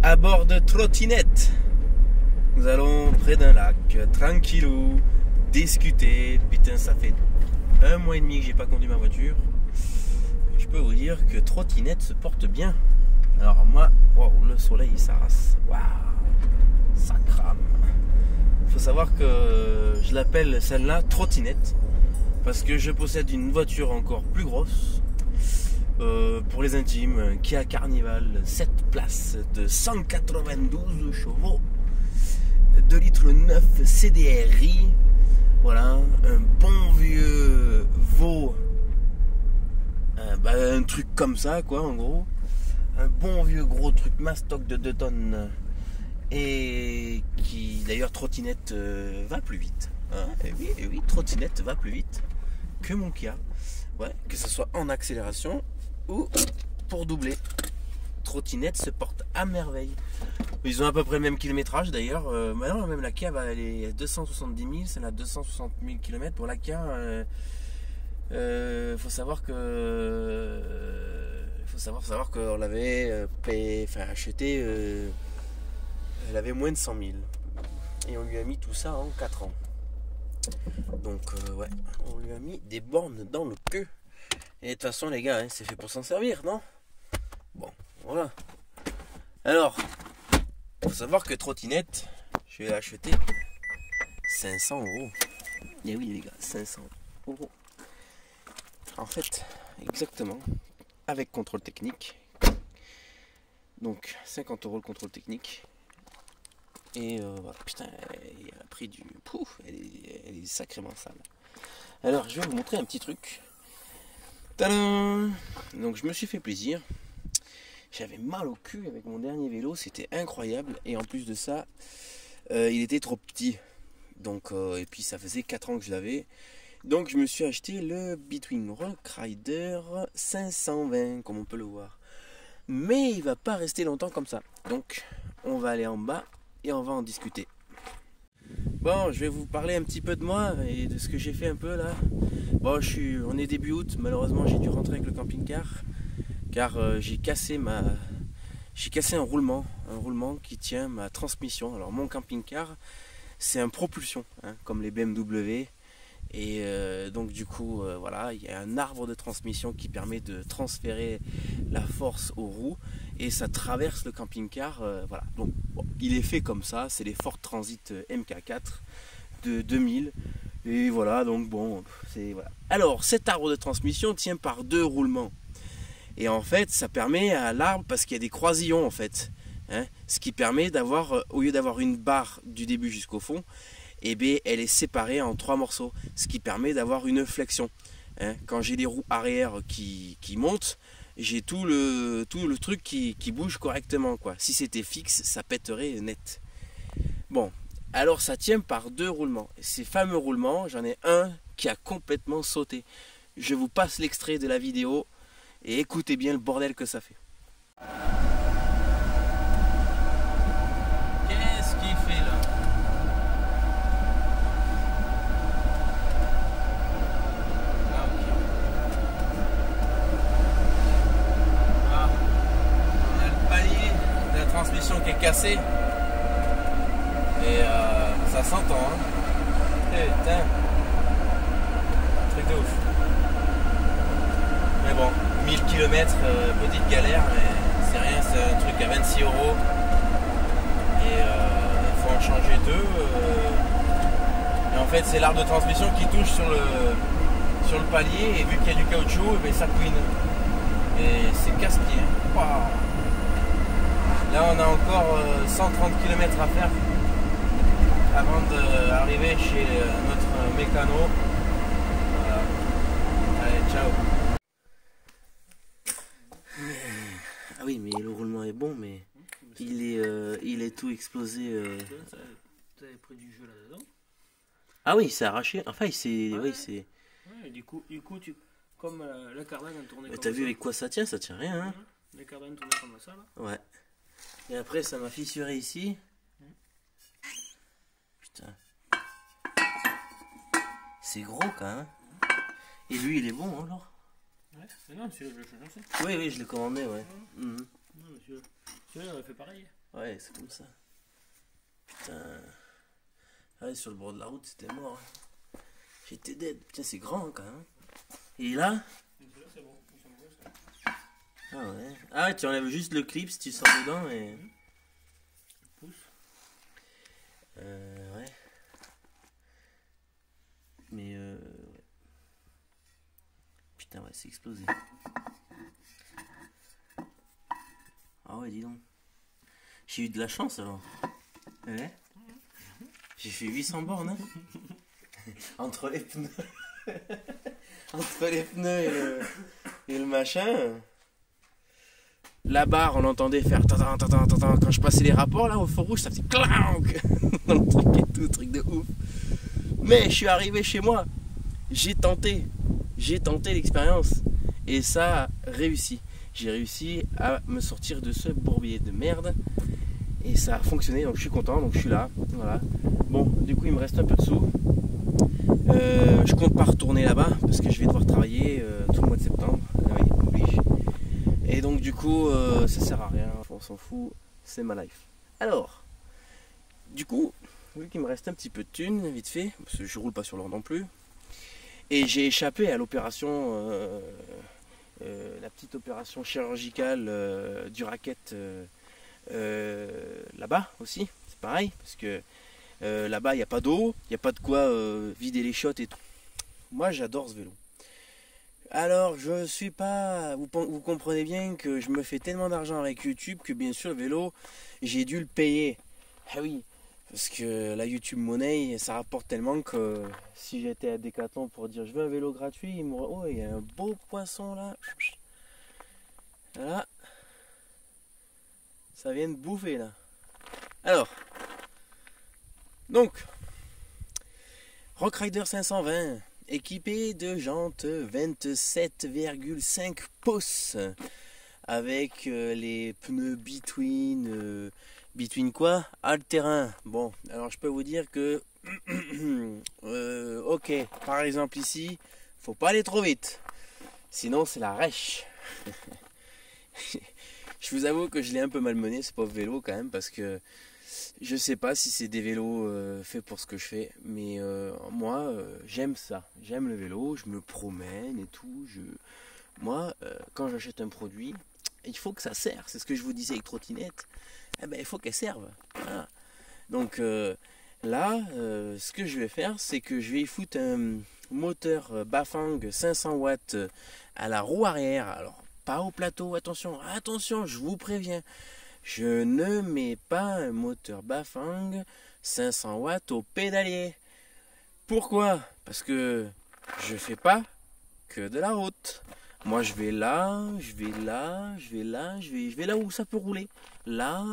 À bord de trottinette. Nous allons près d'un lac, tranquillou, discuter. Putain, ça fait 1 mois et demi que j'ai pas conduit ma voiture. Je peux vous dire que trottinette se porte bien. Alors moi, wow, le soleil ça rase. Waouh, ça crame. Il faut savoir que je l'appelle celle-là trottinette parce que je possède une voiture encore plus grosse. Pour les intimes, Kia Carnival 7 places de 192 chevaux, 2 litres 9 CDRI, voilà, un bon vieux veau, un truc comme ça quoi en gros, un bon vieux gros truc mastoc de 2 tonnes et qui d'ailleurs trottinette va plus vite, hein, et oui, trottinette va plus vite que mon Kia, ouais, que ce soit en accélération ou pour doubler. Trottinette se porte à merveille. Ils ont à peu près le même kilométrage d'ailleurs. Maintenant même la Kia elle est à 270 000, c'est là 260 000 km pour la Kia. Faut savoir qu'on l'avait acheté. Elle avait moins de 100 000 et on lui a mis tout ça en 4 ans. Donc ouais, on lui a mis des bornes dans le queue. Et de toute façon les gars, hein, c'est fait pour s'en servir, non? Bon, voilà. Alors, faut savoir que trottinette, je vais l'acheter 500 €. Et oui les gars, 500 €. En fait, exactement, avec contrôle technique. Donc 50 € le contrôle technique. Et voilà, putain, il a pris du... Pouf, elle est sacrément sale. Alors, je vais vous montrer un petit truc. Tadam! Donc je me suis fait plaisir. J'avais mal au cul avec mon dernier vélo, c'était incroyable. Et en plus de ça, il était trop petit. Donc, et puis ça faisait 4 ans que je l'avais. Donc je me suis acheté le Bitwing Rock Rider 520, comme on peut le voir. Mais il va pas rester longtemps comme ça. Donc on va aller en bas et on va en discuter. Bon, je vais vous parler un petit peu de moi et de ce que j'ai fait un peu là. Bon, on est début août, malheureusement j'ai dû rentrer avec le camping-car car j'ai cassé un roulement qui tient ma transmission. Alors mon camping-car, c'est un propulsion, hein, comme les BMW. Et donc du coup, voilà, il y a un arbre de transmission qui permet de transférer la force aux roues et ça traverse le camping-car. Voilà, donc bon, il est fait comme ça, c'est les Ford Transit MK4 de 2000. Et voilà, donc bon, c'est voilà. Alors cet arbre de transmission tient par 2 roulements. Et en fait, ça permet à l'arbre, parce qu'il y a des croisillons en fait, hein, ce qui permet d'avoir, au lieu d'avoir une barre du début jusqu'au fond, et bien, elle est séparée en 3 morceaux, ce qui permet d'avoir une flexion. Hein. Quand j'ai les roues arrière qui montent, j'ai tout le truc qui bouge correctement, quoi. Si c'était fixe, ça pèterait net. Bon, alors ça tient par 2 roulements. Ces fameux roulements, j'en ai un qui a complètement sauté. Je vous passe l'extrait de la vidéo et écoutez bien le bordel que ça fait. Qu'est-ce qu'il fait là? Transmission qui est cassée et ça s'entend, hein. Putain, truc de ouf. Mais bon, 1000 km, petite galère, mais c'est rien, c'est un truc à 26 € et il faut en changer 2 et en fait c'est l'arbre de transmission qui touche sur le palier et vu qu'il y a du caoutchouc, et bien, ça couine et c'est casse-pied. Wow. Là on a encore 130 km à faire avant d'arriver chez notre mécano. Voilà. Allez, ciao. Ah oui, mais le roulement est bon, mais il est tout explosé. T'avais pris du jeu là-dedans. Ah oui, c'est arraché. Enfin, Ouais. oui, c'est. Ouais, du coup comme la cardane a tourné comme ça. T'as vu avec quoi ça tient? Ça tient rien, hein. La cardane tournait comme ça là. Ouais. Et après, ça m'a fissuré ici. Putain. C'est gros quand même. Et lui, il est bon alors? Ouais, mais non, celui-là, je l'ai changer. Oui, oui, je l'ai commandé, ouais. Non, mais celui-là, on a fait pareil. Ouais, c'est comme ça. Putain. Ouais, sur le bord de la route, c'était mort. J'étais dead. Putain, c'est grand quand même. Et là? C'est bon. Ils sont bons, ça. Ah ouais. Ah ouais, tu enlèves juste le clip si tu sors dedans et. Pousse. Ouais. Mais ouais. Putain, ouais, c'est explosé. Ah ouais, dis donc. J'ai eu de la chance alors. Ouais. J'ai fait 800 bornes. Hein. Entre les pneus. Entre les pneus et le machin. La barre, on entendait faire quand je passais les rapports là au feu rouge, ça faisait clank. Le truc et tout, truc de ouf. Mais je suis arrivé chez moi. J'ai tenté l'expérience et ça a réussi. J'ai réussi à me sortir de ce bourbier de merde et ça a fonctionné, donc je suis content, donc je suis là, voilà. Bon, du coup il me reste un peu de sous. Je compte pas retourner là-bas parce que je vais devoir travailler tout le mois de septembre. Ah oui, oblige. Et donc du coup ça sert à rien, on s'en fout, c'est ma life. Alors, du coup, vu qu'il me reste un petit peu de thunes, vite fait, parce que je roule pas sur l'or non plus. Et j'ai échappé à l'opération, la petite opération chirurgicale du racket là-bas aussi. C'est pareil, parce que là-bas il n'y a pas d'eau, il n'y a pas de quoi vider les shots et tout. Moi j'adore ce vélo. Alors je suis pas... Vous comprenez bien que je me fais tellement d'argent avec YouTube que bien sûr le vélo, j'ai dû le payer. Ah oui. Parce que la YouTube Money, ça rapporte tellement que si j'étais à Decathlon pour dire je veux un vélo gratuit, il m'aurait... Oh, il y a un beau poisson là. Voilà. Ça vient de bouffer là. Alors. Donc. Rockrider 520. Équipé de jantes 27,5 pouces. Avec les pneus Between... Between quoi? All-terrain. Bon, alors je peux vous dire que ok, par exemple ici, faut pas aller trop vite, sinon c'est la rêche. Je vous avoue que je l'ai un peu malmené ce pauvre vélo quand même parce que je sais pas si c'est des vélos faits pour ce que je fais, mais moi j'aime ça, j'aime le vélo, je me promène et tout. Moi, quand j'achète un produit, il faut que ça sert. C'est ce que je vous disais avec trottinette. Eh ben, il faut qu'elle serve. Voilà. Donc là, ce que je vais faire, c'est que je vais y foutre un moteur Bafang 500 watts à la roue arrière. Alors, pas au plateau, attention, attention, je vous préviens. Je ne mets pas un moteur Bafang 500 watts au pédalier. Pourquoi? Parce que je fais pas que de la route. Moi je vais là, je vais là, je vais là, je vais là où ça peut rouler. Là,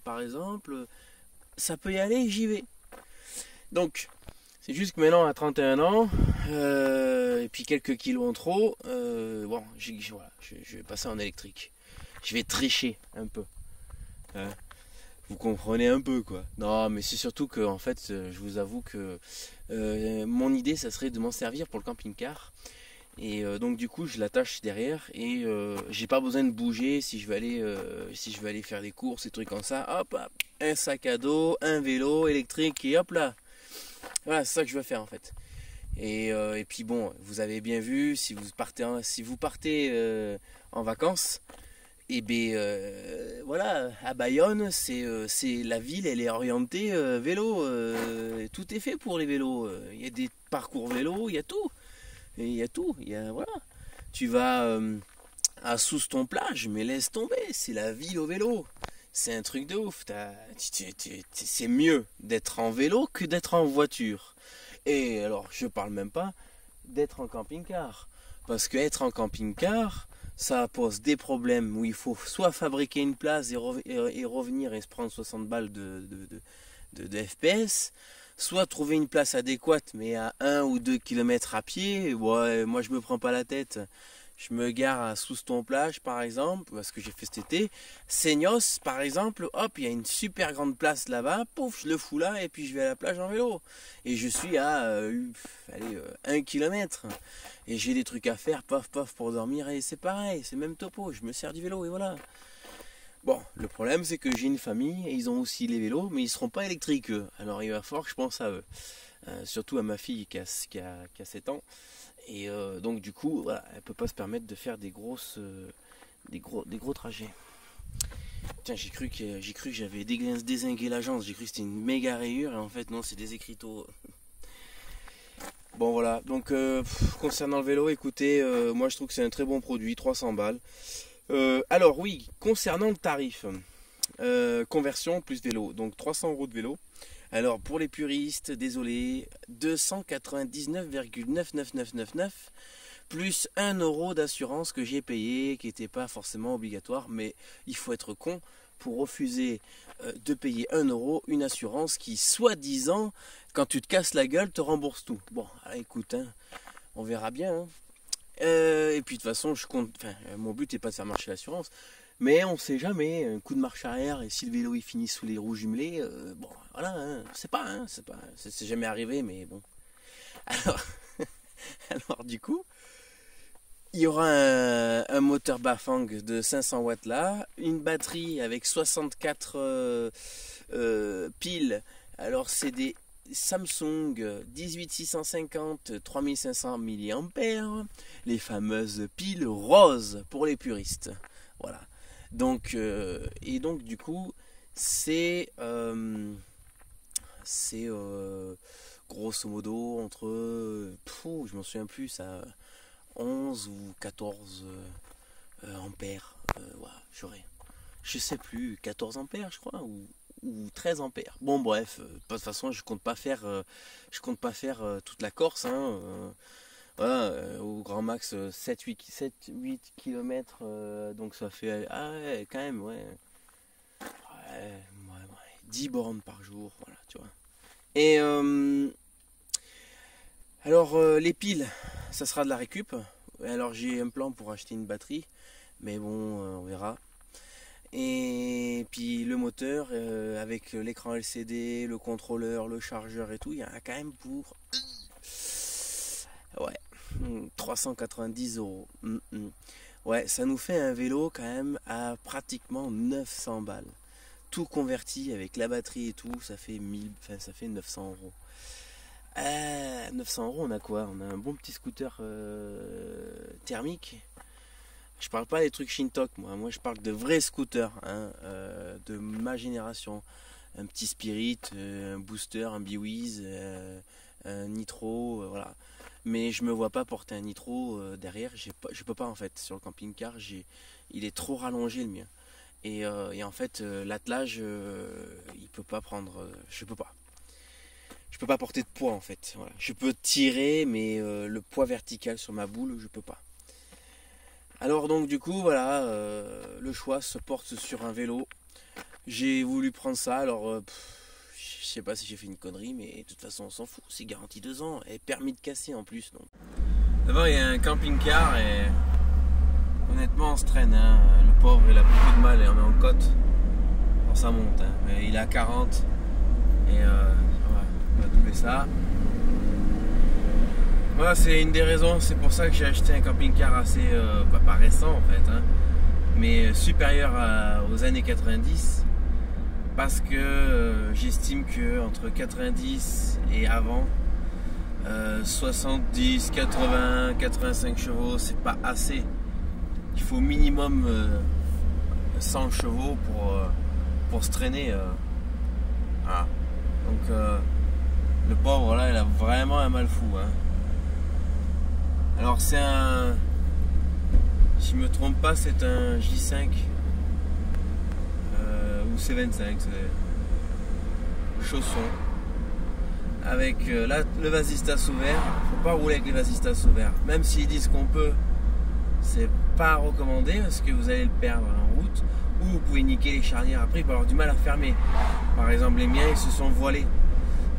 par exemple, ça peut y aller, j'y vais. Donc, c'est juste que maintenant à 31 ans, et puis quelques kilos en trop, bon, voilà, je vais passer en électrique. Je vais tricher un peu. Hein. Vous comprenez un peu quoi. Non, mais c'est surtout que en fait, je vous avoue que mon idée, ça serait de m'en servir pour le camping-car. Et donc du coup je l'attache derrière et j'ai pas besoin de bouger si je veux aller faire des courses et trucs comme ça. Hop, hop, un sac à dos, un vélo électrique et hop là. Voilà, c'est ça que je veux faire en fait. Et puis bon, vous avez bien vu, si vous partez en vacances, et bien voilà, à Bayonne, c'est la ville, elle est orientée vélo. Tout est fait pour les vélos. Il y a des parcours vélo, il y a tout. Et il y a tout, voilà. Tu vas à Souston-Plage, mais laisse tomber, c'est la ville au vélo. C'est un truc de ouf. C'est mieux d'être en vélo que d'être en voiture. Et alors, je parle même pas d'être en camping-car. Parce que être en camping-car, ça pose des problèmes où il faut soit fabriquer une place et revenir et se prendre 60 balles de FPS, soit trouver une place adéquate mais à 1 ou 2 km à pied. Ouais, moi je me prends pas la tête, je me gare à Souston-Plage par exemple, parce que j'ai fait cet été. Seignos par exemple, hop, il y a une super grande place là-bas, pouf, je le fous là et puis je vais à la plage en vélo et je suis à 1 km et j'ai des trucs à faire, paf paf pour dormir et c'est pareil, c'est même topo, je me sers du vélo et voilà. Bon, le problème c'est que j'ai une famille et ils ont aussi les vélos, mais ils seront pas électriques eux. Alors il va falloir que je pense à eux. Surtout à ma fille qui a 7 ans. Et donc du coup, voilà, elle peut pas se permettre de faire des gros trajets. Tiens, j'ai cru que j'avais dézingué l'agence, j'ai cru que c'était une méga rayure et en fait non, c'est des écriteaux. Bon voilà, donc concernant le vélo, écoutez, moi je trouve que c'est un très bon produit, 300 balles. Alors oui, concernant le tarif, conversion plus vélo, donc 300 € de vélo. Alors pour les puristes, désolé, 299,99999 plus 1 € d'assurance que j'ai payé, qui n'était pas forcément obligatoire, mais il faut être con pour refuser de payer 1 € une assurance qui, soi-disant, quand tu te casses la gueule, te rembourse tout. Bon, écoute, hein, on verra bien. Hein. Et puis de toute façon, mon but n'est pas de faire marcher l'assurance, mais on sait jamais, un coup de marche arrière et si le vélo il finit sous les roues jumelées, bon voilà, hein, c'est jamais arrivé, mais bon. Alors du coup, il y aura un moteur Bafang de 500 watts là, une batterie avec 64 piles. Alors c'est des Samsung 18650 3500 mAh, les fameuses piles roses pour les puristes. Voilà. Donc et donc du coup c'est grosso modo entre je m'en souviens plus, ça 11 ou 14 ampères, voilà, je sais plus, 14 ampères je crois, ou 13 ampères. Bon bref, de toute façon je compte pas faire toute la Corse, hein, voilà, au grand max 7-8 km, donc ça fait quand même 10 bornes par jour, voilà, tu vois. Et alors les piles, ça sera de la récup. Alors j'ai un plan pour acheter une batterie, mais bon, on verra. Et puis le moteur avec l'écran LCD, le contrôleur, le chargeur et tout, il y en a quand même pour 390 €. Ouais, ça nous fait un vélo quand même à pratiquement 900 balles. Tout converti avec la batterie et tout, ça fait 900 €. 900 €, on a quoi? On a un bon petit scooter thermique. Je parle pas des trucs Shintok, moi je parle de vrais scooters, hein, de ma génération. Un petit Spirit, un Booster, un Biwiz, un Nitro, voilà. Mais je me vois pas porter un Nitro derrière, je peux pas en fait, sur le camping-car, il est trop rallongé le mien. Et en fait, l'attelage, il peut pas prendre, je peux pas porter de poids en fait, voilà. Je peux tirer, mais le poids vertical sur ma boule, je peux pas. Alors donc du coup voilà, le choix se porte sur un vélo. J'ai voulu prendre ça, alors je sais pas si j'ai fait une connerie, mais de toute façon on s'en fout, c'est garanti 2 ans et permis de casser en plus. Donc. D'abord il y a un camping-car et honnêtement on se traîne, hein. Le pauvre il a beaucoup de mal et on est en côte. Alors ça monte, hein. Mais il est à 40 et on va doubler ça. Voilà, c'est une des raisons, c'est pour ça que j'ai acheté un camping-car assez, pas récent en fait, hein, mais supérieur aux années 90, parce que j'estime que entre 90 et avant, 70, 80, 85 chevaux, c'est pas assez. Il faut minimum 100 chevaux pour se traîner. Voilà. Donc le pauvre là, il a vraiment un mal fou, hein. Alors c'est un, si je me trompe pas, c'est un J5 ou C25, c'est chausson avec le vasistas ouvert. Faut pas rouler avec les vasistas ouverts, même s'ils disent qu'on peut, c'est pas recommandé parce que vous allez le perdre en route, ou vous pouvez niquer les charnières après, il peut avoir du mal à fermer. Par exemple les miens ils se sont voilés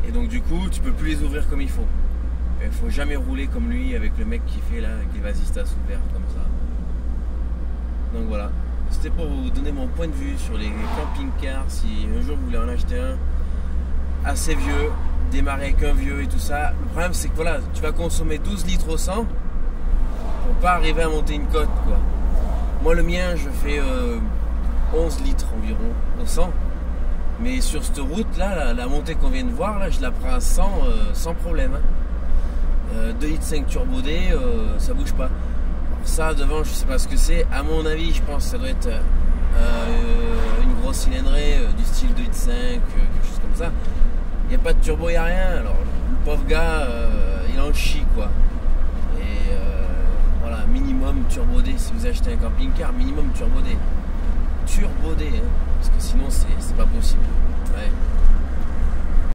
et donc du coup tu peux plus les ouvrir comme il faut. Il faut jamais rouler comme lui avec le mec qui fait là avec les vasistas ouverts comme ça. Donc voilà, c'était pour vous donner mon point de vue sur les camping-cars. Si un jour vous voulez en acheter un assez vieux, démarrer avec un vieux et tout ça, le problème c'est que voilà, tu vas consommer 12 litres au 100 pour pas arriver à monter une côte quoi. Moi le mien je fais 11 litres environ au 100. Mais sur cette route là, la montée qu'on vient de voir là, je la prends à 100 sans problème. 2,5 litres turbo D, ça bouge pas. Alors ça devant, je sais pas ce que c'est. À mon avis, je pense que ça doit être une grosse cylindrée du style 2,5 litres, quelque chose comme ça. Il n'y a pas de turbo, il n'y a rien. Alors le pauvre gars, il en chie quoi. Et voilà, minimum turbo D. Si vous achetez un camping-car, minimum turbo D. Turbo D, hein, parce que sinon c'est pas possible. Ouais.